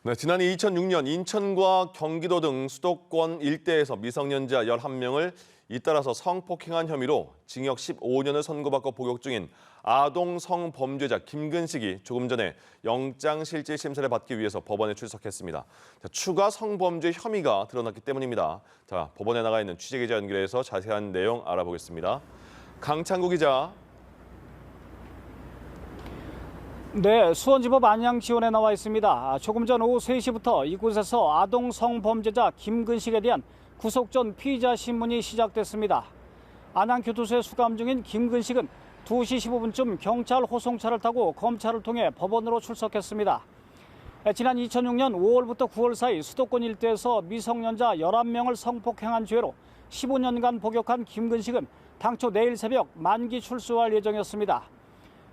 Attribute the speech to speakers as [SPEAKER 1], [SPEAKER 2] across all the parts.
[SPEAKER 1] 네, 지난 2006년 인천과 경기도 등 수도권 일대에서 미성년자 11명을 잇따라서 성폭행한 혐의로 징역 15년을 선고받고 복역 중인 아동 성범죄자 김근식이 조금 전에 영장실질심사를 받기 위해서 법원에 출석했습니다. 추가 성범죄 혐의가 드러났기 때문입니다. 법원에 나가 있는 취재기자 연결해서 자세한 내용 알아보겠습니다. 강창구 기자.
[SPEAKER 2] 네, 수원지법 안양지원에 나와 있습니다. 조금 전 오후 3시부터 이곳에서 아동 성범죄자 김근식에 대한 구속 전 피의자 신문이 시작됐습니다. 안양교도소에 수감 중인 김근식은 2시 15분쯤 경찰 호송차를 타고 검찰을 통해 법원으로 출석했습니다. 지난 2006년 5월부터 9월 사이 수도권 일대에서 미성년자 11명을 성폭행한 죄로 15년간 복역한 김근식은 당초 내일 새벽 만기 출소할 예정이었습니다.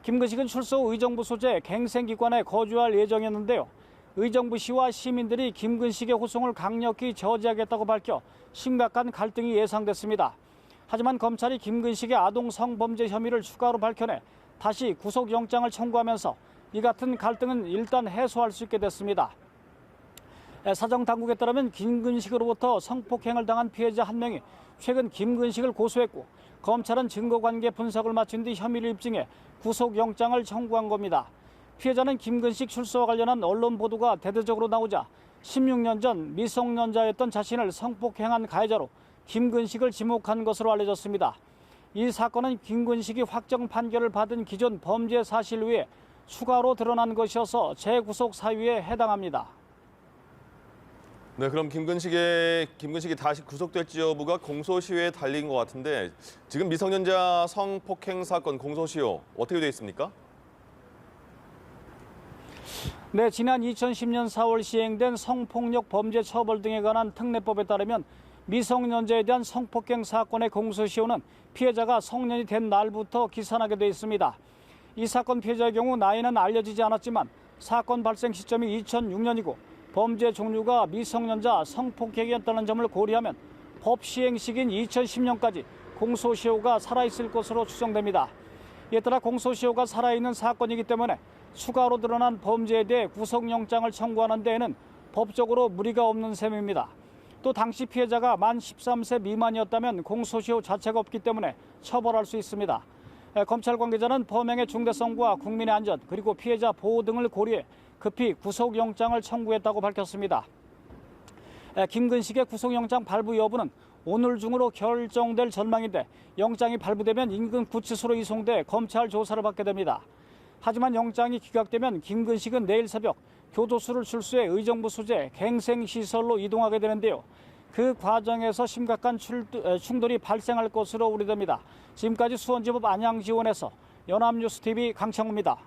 [SPEAKER 2] 김근식은 출소 후 의정부 소재 갱생기관에 거주할 예정이었는데요. 의정부 시와 시민들이 김근식의 호송을 강력히 저지하겠다고 밝혀 심각한 갈등이 예상됐습니다. 하지만 검찰이 김근식의 아동 성범죄 혐의를 추가로 밝혀내 다시 구속영장을 청구하면서 이 같은 갈등은 일단 해소할 수 있게 됐습니다. 사정당국에 따르면 김근식으로부터 성폭행을 당한 피해자 한 명이 최근 김근식을 고소했고 검찰은 증거관계 분석을 마친 뒤 혐의를 입증해 구속영장을 청구한 겁니다. 피해자는 김근식 출소와 관련한 언론 보도가 대대적으로 나오자 16년 전 미성년자였던 자신을 성폭행한 가해자로 김근식을 지목한 것으로 알려졌습니다. 이 사건은 김근식이 확정 판결을 받은 기존 범죄 사실 외에 추가로 드러난 것이어서 재구속 사유에 해당합니다.
[SPEAKER 1] 네, 그럼 김근식이 다시 구속될지 여부가 공소시효에 달린 것 같은데 지금 미성년자 성폭행 사건 공소시효 어떻게 되어 있습니까?
[SPEAKER 2] 네, 지난 2010년 4월 시행된 성폭력 범죄 처벌 등에 관한 특례법에 따르면 미성년자에 대한 성폭행 사건의 공소시효는 피해자가 성년이 된 날부터 기산하게 돼 있습니다. 이 사건 피해자의 경우 나이는 알려지지 않았지만 사건 발생 시점이 2006년이고 범죄 종류가 미성년자 성폭행이었다는 점을 고려하면 법 시행 시기인 2010년까지 공소시효가 살아있을 것으로 추정됩니다. 이에 따라 공소시효가 살아있는 사건이기 때문에 추가로 드러난 범죄에 대해 구속영장을 청구하는 데에는 법적으로 무리가 없는 셈입니다. 또 당시 피해자가 만 13세 미만이었다면 공소시효 자체가 없기 때문에 처벌할 수 있습니다. 검찰 관계자는 범행의 중대성과 국민의 안전 그리고 피해자 보호 등을 고려해 급히 구속영장을 청구했다고 밝혔습니다. 김근식의 구속영장 발부 여부는 오늘 중으로 결정될 전망인데 영장이 발부되면 인근 구치소로 이송돼 검찰 조사를 받게 됩니다. 하지만 영장이 기각되면 김근식은 내일 새벽 교도소를 출소해 의정부 소재 갱생시설로 이동하게 되는데요. 그 과정에서 심각한 충돌이 발생할 것으로 우려됩니다. 지금까지 수원지법 안양지원에서 연합뉴스TV 강창우입니다.